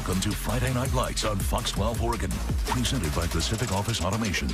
Welcome to Friday Night Lights on Fox 12 Oregon, presented by Pacific Office Automation.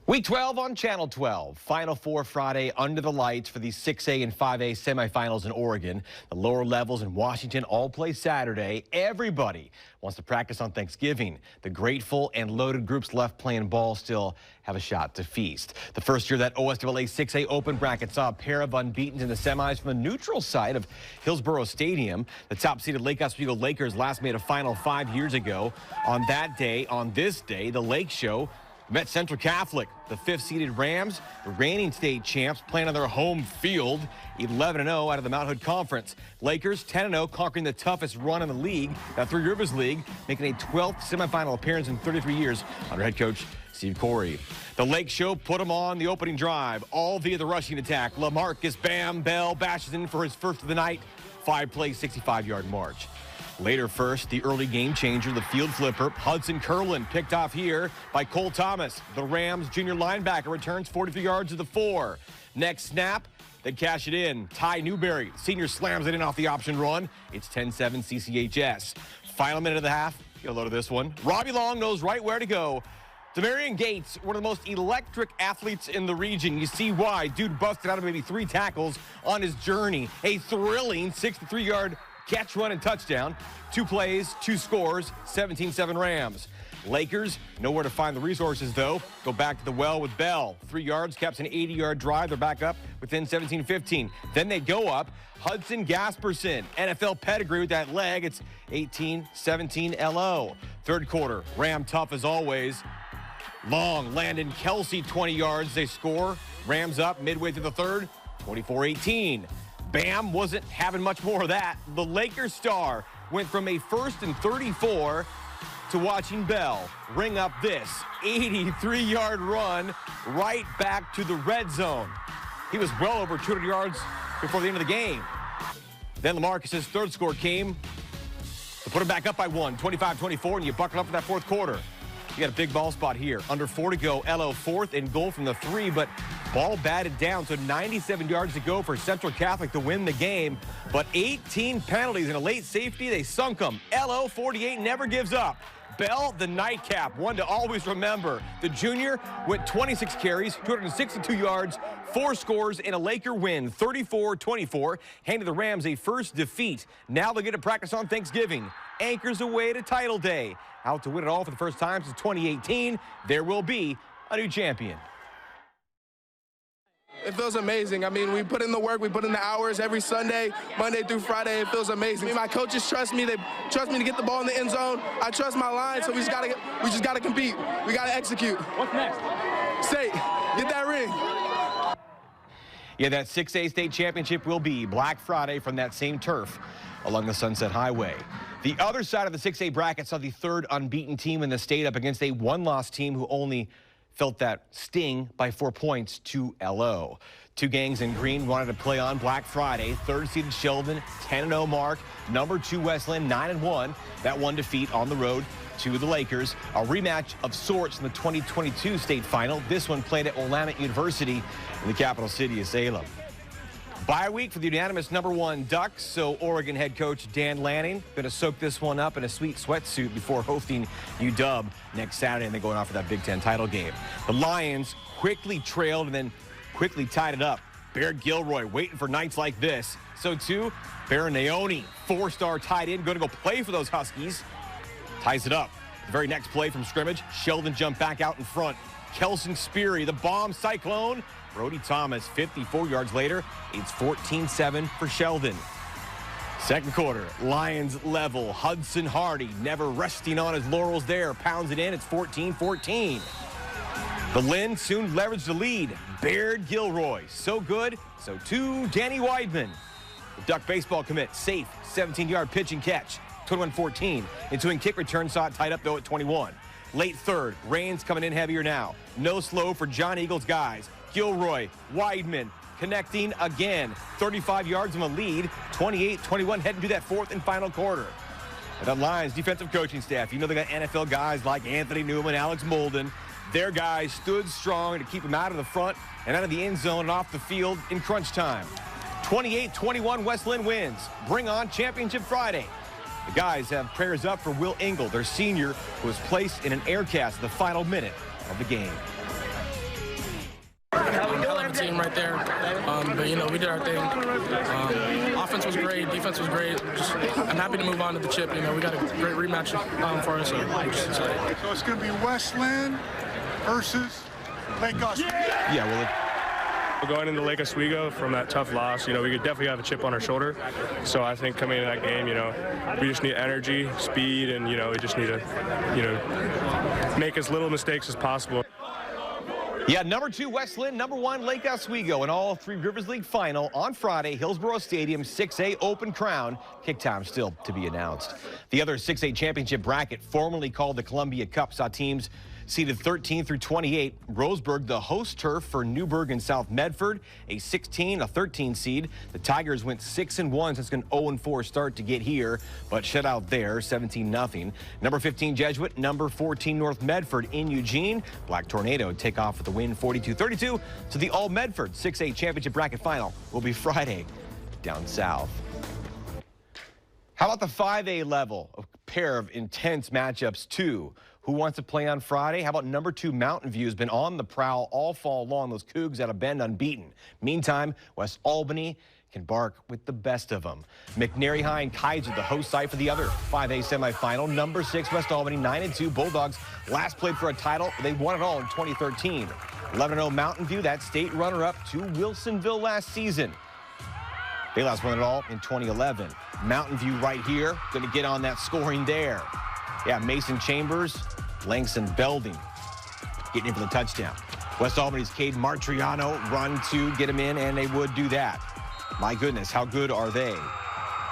Week 12 on Channel 12. Final Four Friday under the lights for the 6A and 5A semifinals in Oregon. The lower levels in Washington all play Saturday. Everybody wants to practice on Thanksgiving. The grateful and loaded groups left playing ball still have a shot to feast. The first year that OSWA 6A Open bracket saw a pair of unbeatens in the semis from the neutral side of Hillsborough Stadium. The top-seeded Lake Oswego Lakers last made a final 5 years ago. On that day, on this day, the Lake Show met Seton Catholic. The fifth-seeded Rams, the reigning state champs, playing on their home field, 11-0 out of the Mount Hood Conference. Lakers 10-0, conquering the toughest run in the league, that Three Rivers League, making a 12th semifinal appearance in 33 years under head coach Steve Corey. The Lake Show put him on the opening drive, all via the rushing attack. LaMarcus Bam Bell bashes in for his first of the night, 5-play, 65-yard march. Later first, the early game changer, the field flipper, Hudson Curlin, picked off here by Cole Thomas. The Rams junior linebacker returns 43 yards to the 4. Next snap, they cash it in. Ty Newberry, senior, slams it in off the option run. It's 10-7 CCHS. Final minute of the half, get a load of this one. Robbie Long knows right where to go. Demarion Gates, one of the most electric athletes in the region. You see why. Dude busted out of maybe 3 tackles on his journey. A thrilling 63-yard catch, run, and touchdown. 2 plays, 2 scores, 17-7 Rams. Lakers, nowhere to find the resources, though. Go back to the well with Bell. 3 yards, caps an 80-yard drive. They're back up within 17-15. Then they go up. Hudson Gasperson, NFL pedigree with that leg. It's 18-17 LO. Third quarter, Ram tough as always. Long, Landon Kelsey, 20 yards. They score. Rams up midway through the third, 24-18. Bam wasn't having much more of that. The Lakers star went from a 1st and 34 to watching Bell ring up this 83-yard run right back to the red zone. He was well over 200 yards before the end of the game. Then LaMarcus's third score came to put him back up by 1, 25-24, and you buckle up for that fourth quarter. You got a big ball spot here. Under 4 to go. LO 4th and goal from the 3, but ball batted down, so 97 yards to go for Seton Catholic to win the game. But 18 penalties and a late safety, they sunk them. LO 48 never gives up. Bell, the nightcap, one to always remember. The junior went 26 carries, 262 yards, 4 scores, and a Laker win, 34-24, handed the Rams a first defeat. Now they'll get to practice on Thanksgiving. Anchors away to title day. Out to win it all for the first time since 2018. There will be a new champion. It feels amazing. I mean, we put in the work, we put in the hours every Sunday, Monday through Friday. It feels amazing. My coaches trust me. They trust me to get the ball in the end zone. I trust my line, so we just gotta compete. We gotta execute. What's next? State, get that ring. Yeah, that 6A state championship will be Black Friday from that same turf along the Sunset Highway. The other side of the 6A bracket saw the 3rd unbeaten team in the state up against a 1-loss team who only felt that sting by 4 points to LO. 2 gangs in green wanted to play on Black Friday. 3rd-seeded Sheldon, 10-0 mark. Number 2 West Linn, 9-1. That 1 defeat on the road to the Lakers. A rematch of sorts in the 2022 state final. This one played at Willamette University in the capital city of Salem. Bye week for the unanimous number 1 Ducks, so Oregon head coach Dan Lanning going to soak this one up in a sweet sweatsuit before hosting UW next Saturday, and they're going off for that Big Ten title game. The Lions quickly trailed and then quickly tied it up. Baird Gilroy waiting for nights like this. So too, Baron Naoni, 4-star tight end, going to go play for those Huskies. Ties it up. The very next play from scrimmage, Sheldon jumped back out in front. Kelson Speary, the bomb cyclone. Brody Thomas, 54 yards later, it's 14-7 for Sheldon. Second quarter, Lions level. Hudson Hardy, never resting on his laurels there, pounds it in. It's 14-14. The Linn soon leveraged the lead. Baird Gilroy, so good, so too Danny Weidman. The Duck baseball commit, safe, 17-yard pitch and catch, 21-14. Ensuing kick return saw it tied up, though, at 21. Late third, rain's coming in heavier now. No slow for John Eagles' guys. Gilroy, Weidman, connecting again. 35 yards of a lead, 28-21, heading to that 4th and final quarter. And the Lions defensive coaching staff, you know they got NFL guys like Anthony Newman, Alex Molden. Their guys stood strong to keep them out of the front and out of the end zone and off the field in crunch time. 28-21, West Linn wins. Bring on Championship Friday. The guys have prayers up for Will Engel, their senior, who was placed in an air cast at the final minute of the game. Hell of a team right there. But, you know, we did our thing. Offense was great. Defense was great. I'm happy to move on to the chip. You know, we got a great rematch for us. So it's going to be West Linn versus Lake Oswego. Yeah, well, Going into Lake Oswego from that tough loss, you know, we could definitely have a chip on our shoulder. So I think coming into that game, you know, we just need energy, speed, and, you know, we just need to, you know, make as little mistakes as possible. yeah, number 2 West Linn, number 1 Lake Oswego, and all Three Rivers League final on Friday, Hillsborough Stadium, 6A Open Crown. Kick time still to be announced. The other 6A championship bracket, formerly called the Columbia Cup, saw teams seeded 13 through 28. Roseburg, the host turf for Newburgh and South Medford, a 16, a 13 seed. The Tigers went 6-1 since an 0-4 start to get here, but shut out there, 17-0. Number 15 Jesuit, number 14 North Medford in Eugene. Black Tornado take off with the win 42-32. So the All Medford 6A championship bracket final will be Friday down south. How about the 5A level? A pair of intense matchups too. Who wants to play on Friday? How about number 2 Mountain View has been on the prowl all fall long. Those Cougs out of Bend unbeaten. Meantime, West Albany can bark with the best of them. McNary High and Kaiser, the host site for the other 5A semifinal. Number 6 West Albany, 9-2 Bulldogs. Last played for a title. They won it all in 2013. 11-0 Mountain View, that state runner-up to Wilsonville last season. They last won it all in 2011. Mountain View right here, going to get on that scoring there. Yeah, Mason Chambers, Langston Belding getting in for the touchdown. West Albany's Cade Martriano run to get him in, and they would do that. My goodness, how good are they?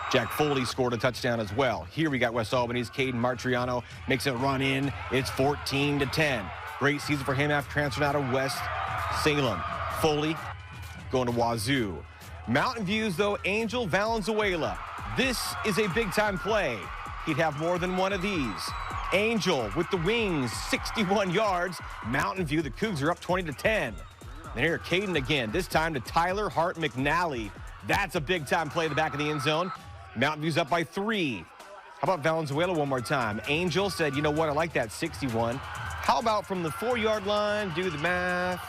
Jack Foley scored a touchdown as well. Here we got West Albany's Cade Martriano makes it run in. It's 14-10. Great season for him after transferring out of West Salem. Foley going to Wazoo. Mountain View's, though, Angel Valenzuela. This is a big-time play. He'd have more than one of these. Angel with the wings, 61 yards. Mountain View, the Cougs are up 20-10. And here, Caden again, this time to Tyler Hart McNally. That's a big-time play in the back of the end zone. Mountain View's up by 3. How about Valenzuela one more time? Angel said, you know what, I like that 61. How about from the 4-yard line, do the math,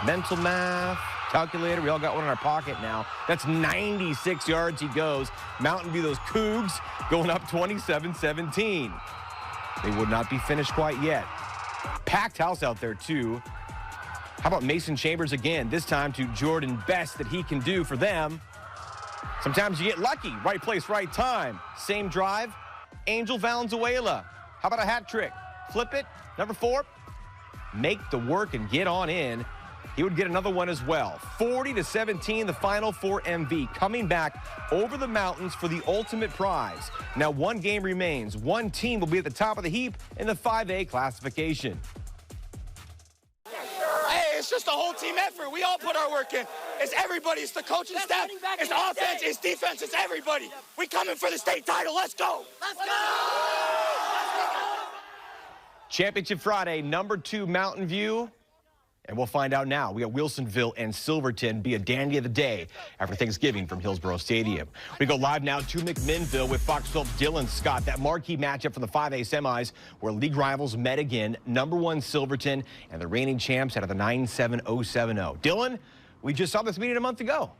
mental math, calculator. We all got one in our pocket now. That's 96 yards he goes. Mountain View, those Cougs going up 27-17. They would not be finished quite yet. Packed house out there, too. How about Mason Chambers again, this time to Jordan Best that he can do for them. Sometimes you get lucky. Right place, right time. Same drive. Angel Valenzuela. How about a hat trick? Flip it. Number 4. Make the work and get on in. He would get another one as well. 40-17, the final for MV. Coming back over the mountains for the ultimate prize. Now, one game remains. One team will be at the top of the heap in the 5A classification. Hey, it's just a whole team effort. We all put our work in. It's everybody. It's the coaching staff. It's offense. It's defense. It's everybody. We coming for the state title. Let's go. Let's go. Championship Friday, number 2 Mountain View. And we'll find out now. We got Wilsonville and Silverton be a dandy of the day after Thanksgiving from Hillsborough Stadium. We go live now to McMinnville with Fox 12's Dylan Scott. That marquee matchup for the 5A semis where league rivals met again. Number 1 Silverton and the reigning champs out of the 9-7-0-7-0. Dylan, we just saw this meeting a month ago.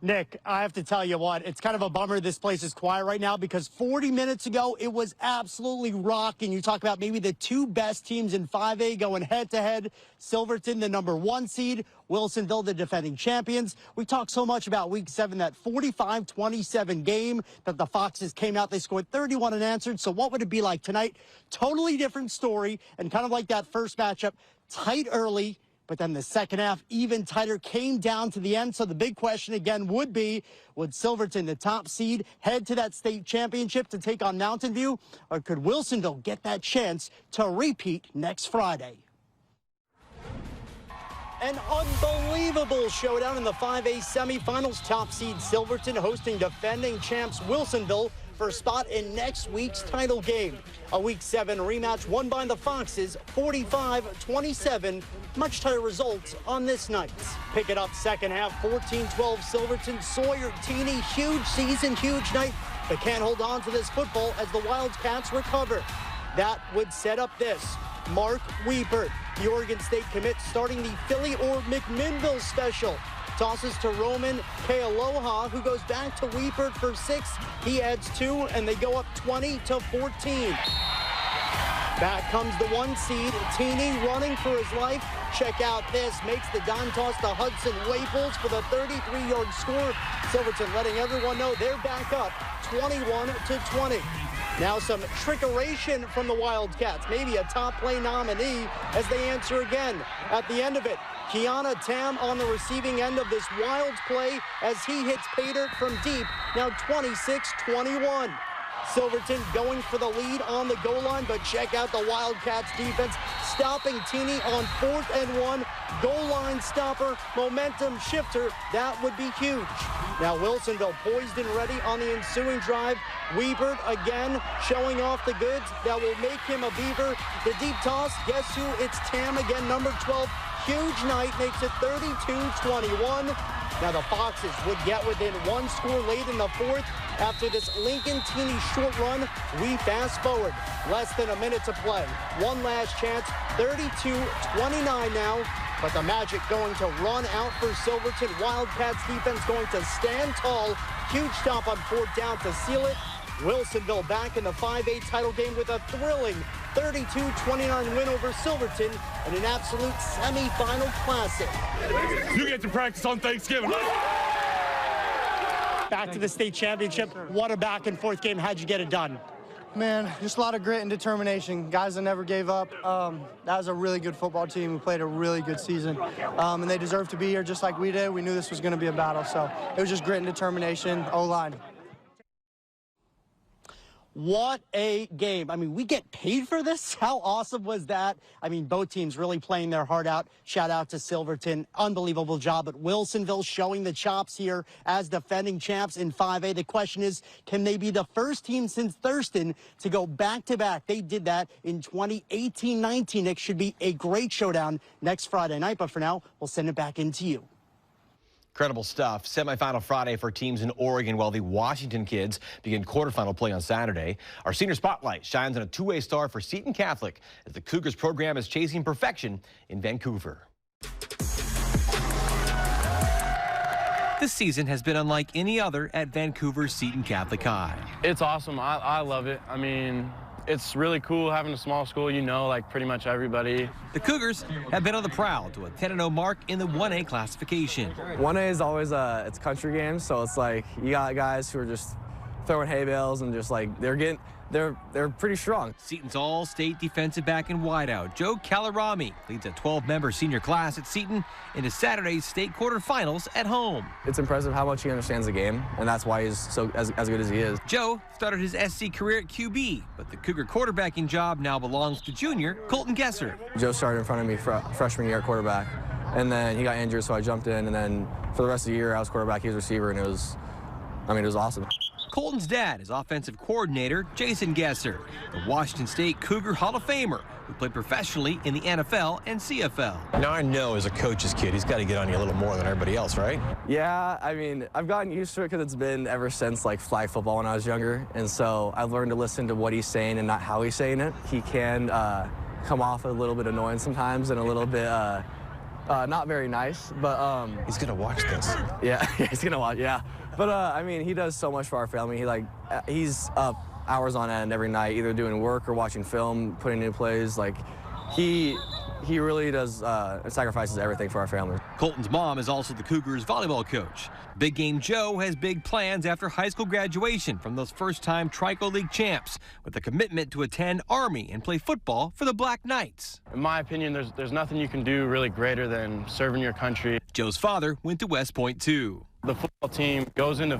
Nick, I have to tell you what, it's kind of a bummer this place is quiet right now because 40 minutes ago, it was absolutely rocking. You talk about maybe the 2 best teams in 5A going head-to-head. Silverton, the number 1 seed. Wilsonville, the defending champions. We talked so much about Week 7, that 45-27 game that the Foxes came out. They scored 31 unanswered. So what would it be like tonight? Totally different story, and kind of like that first matchup, tight early. But then the second half, even tighter, came down to the end. So the big question again would be, would Silverton, the top seed, head to that state championship to take on Mountain View? Or could Wilsonville get that chance to repeat next Friday? An unbelievable showdown in the 5A semifinals. Top seed Silverton hosting defending champs Wilsonville. for a spot in next week's title game. A Week 7 rematch won by the Foxes 45-27. Much tighter results on this night. Pick it up second half, 14-12 Silverton. Sawyer Teeny, huge season, huge night, but can't hold on to this football as the Wildcats recover. That would set up this. Mark Weepert, the Oregon State commit, starting the Philly or McMinnville special. Tosses to Roman Kealoha, who goes back to Weepert for 6. He adds 2, and they go up 20-14. Back comes the 1 seed, Teeny running for his life. Check out this, makes the down toss to Hudson Waples for the 33-yard score. Silverton letting everyone know they're back up 21-20. Now some trickeration from the Wildcats, maybe a top play nominee as they answer again. At the end of it, Kiana Tam on the receiving end of this wild play as he hits Pater from deep, now 26-21. Silverton going for the lead on the goal line, but check out the Wildcats defense stopping Teeny on 4th and 1. Goal line stopper, momentum shifter, that would be huge. Now Wilsonville poised and ready on the ensuing drive. Weepert again showing off the goods that will make him a Beaver. The deep toss, guess who? It's Tam again, number 12. Huge night, makes it 32-21. Now the Foxes would get within 1 score late in the 4th. After this Lincoln Teeny short run, we fast forward. Less than a minute to play. One last chance, 32-29 now. But the Magic going to run out for Silverton. Wildcats defense going to stand tall. Huge stop on 4th down to seal it. Wilsonville back in the 5A title game with a thrilling 32-29 win over Silverton in an absolute semifinal classic. You get to practice on Thanksgiving. Back to the state championship. What a back and forth game. How'd you get it done? Man, just a lot of grit and determination. Guys that never gave up. That was a really good football team. We played a really good season. And they deserve to be here just like we did. We knew this was going to be a battle. So it was just grit and determination, O-line. What a game. I mean, we get paid for this? How awesome was that? I mean, both teams really playing their heart out. Shout out to Silverton. Unbelievable job at Wilsonville showing the chops here as defending champs in 5A. The question is, can they be the first team since Thurston to go back-to-back? They did that in 2018-19. It should be a great showdown next Friday night. But for now, we'll send it back into you. Incredible stuff. Semifinal Friday for teams in Oregon, while the Washington kids begin quarterfinal play on Saturday. Our senior spotlight shines on a two-way star for Seton Catholic as the Cougars program is chasing perfection in Vancouver. This season has been unlike any other at Vancouver's Seton Catholic High. It's awesome. I love it. I mean, it's really cool having a small school, you know, like pretty much everybody. The Cougars have been on the prowl to a 10-0 mark in the 1A classification. 1A is always it's country games, so it's like you got guys who are just throwing hay bales and just like they're pretty strong. Seton's all-state defensive back and wideout Joe Calarami leads a 12-member senior class at Seton into Saturday's state quarterfinals at home. It's impressive how much he understands the game, and that's why he's so as good as he is. Joe started his SC career at QB, but the Cougar quarterbacking job now belongs to junior Colton Gesser. Joe started in front of me freshman year at quarterback, and then he got injured, so I jumped in, and then for the rest of the year I was quarterback, he was receiver, and it was awesome. Colton's dad is offensive coordinator Jason Gesser, the Washington State Cougar Hall of Famer who played professionally in the NFL and CFL. Now I know as a coach's kid, he's got to get on you a little more than everybody else, right? Yeah, I mean, I've gotten used to it because it's been ever since like flag football when I was younger, and so I've learned to listen to what he's saying and not how he's saying it. He can come off a little bit annoying sometimes and a little bit not very nice, but he's gonna watch this. Yeah, he's gonna watch. Yeah. But, I mean, he does so much for our family. He's up hours on end every night, either doing work or watching film, putting new plays. Like, he really does sacrifices everything for our family. Colton's mom is also the Cougars volleyball coach. Big Game Joe has big plans after high school graduation from those first-time Trico League champs with a commitment to attend Army and play football for the Black Knights. In my opinion, there's nothing you can do really greater than serving your country. Joe's father went to West Point, too. The football team goes into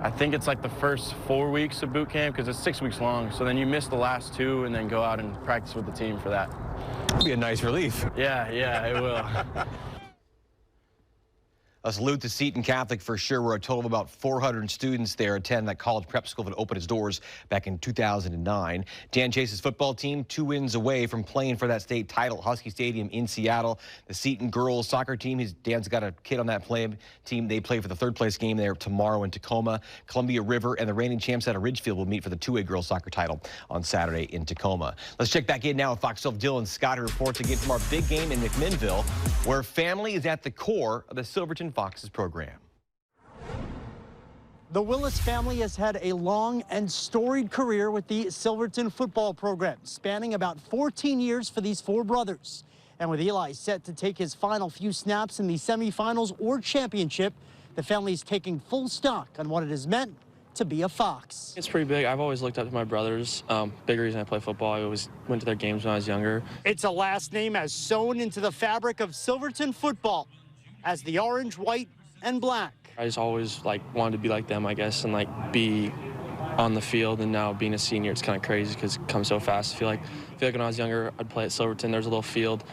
I think it's like the first 4 weeks of boot camp because it's 6 weeks long. So then you miss the last 2 and then go out and practice with the team for that. It'd be a nice relief. Yeah, it will. A salute to Seton Catholic for sure, where a total of about 400 students there attend that college prep school that opened its doors back in 2009. Dan Chase's football team 2 wins away from playing for that state title at Husky Stadium in Seattle. The Seton girls soccer team, Dan's got a kid on that team. They play for the 3rd place game there tomorrow in Tacoma. Columbia River and the reigning champs out of Ridgefield will meet for the 2A girls soccer title on Saturday in Tacoma. Let's check back in now with Fox 12 Dylan Scott, who reports again from our big game in McMinnville, where family is at the core of the Silverton Fox's program. The Willis family has had a long and storied career with the Silverton football program, spanning about 14 years for these 4 brothers. And with Eli set to take his final few snaps in the semifinals or championship, the family's taking full stock on what it has meant to be a Fox. It's pretty big. I've always looked up to my brothers. Big reason I play football. I always went to their games when I was younger. It's a last name as sewn into the fabric of Silverton football as the orange, white, and black. I just always wanted to be like them, I guess, and be on the field. And now being a senior, it's kind of crazy because it comes so fast. I feel like when I was younger, I'd play at Silverton. There's a little field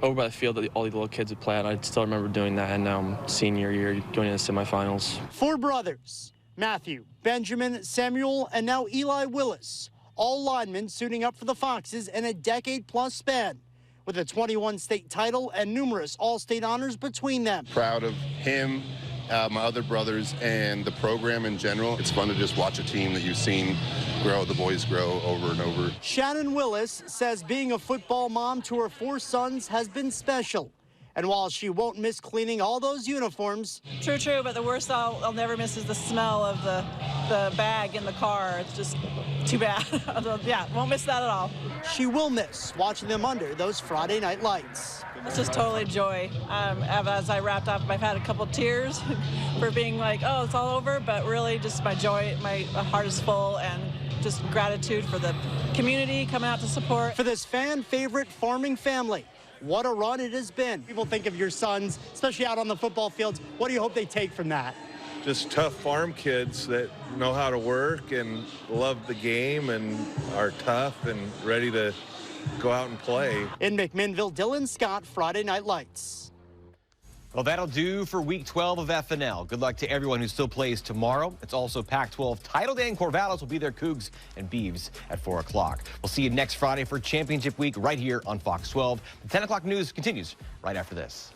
over by the field that all the little kids would play at. I still remember doing that. And now senior year, going into the semifinals. 4 brothers: Matthew, Benjamin, Samuel, and now Eli Willis. All linemen suiting up for the Foxes in a decade-plus span, with a 21 state title and numerous all-state honors between them. Proud of him, my other brothers, and the program in general. It's fun to just watch a team that you've seen grow, the boys grow over and over. Shannon Willis says being a football mom to her 4 sons has been special. And while she won't miss cleaning all those uniforms. True, but the worst I'll never miss is the smell of the bag in the car. It's just too bad. Yeah, won't miss that at all. She will miss watching them under those Friday night lights. It's just totally joy. As I wrapped up, I've had a couple tears for being like, oh, it's all over, but really just my joy, my heart is full, and just gratitude for the community coming out to support. For this fan favorite farming family, what a run it has been. People think of your sons, especially out on the football fields. What do you hope they take from that? Just tough farm kids that know how to work and love the game and are tough and ready to go out and play. In McMinnville, Dylan Scott, Friday Night Lights. Well, that'll do for Week 12 of FNL. Good luck to everyone who still plays tomorrow. It's also Pac-12 Title Day, and Corvallis will be there, Cougs and Beavs at 4 o'clock. We'll see you next Friday for Championship Week right here on Fox 12. The 10 o'clock news continues right after this.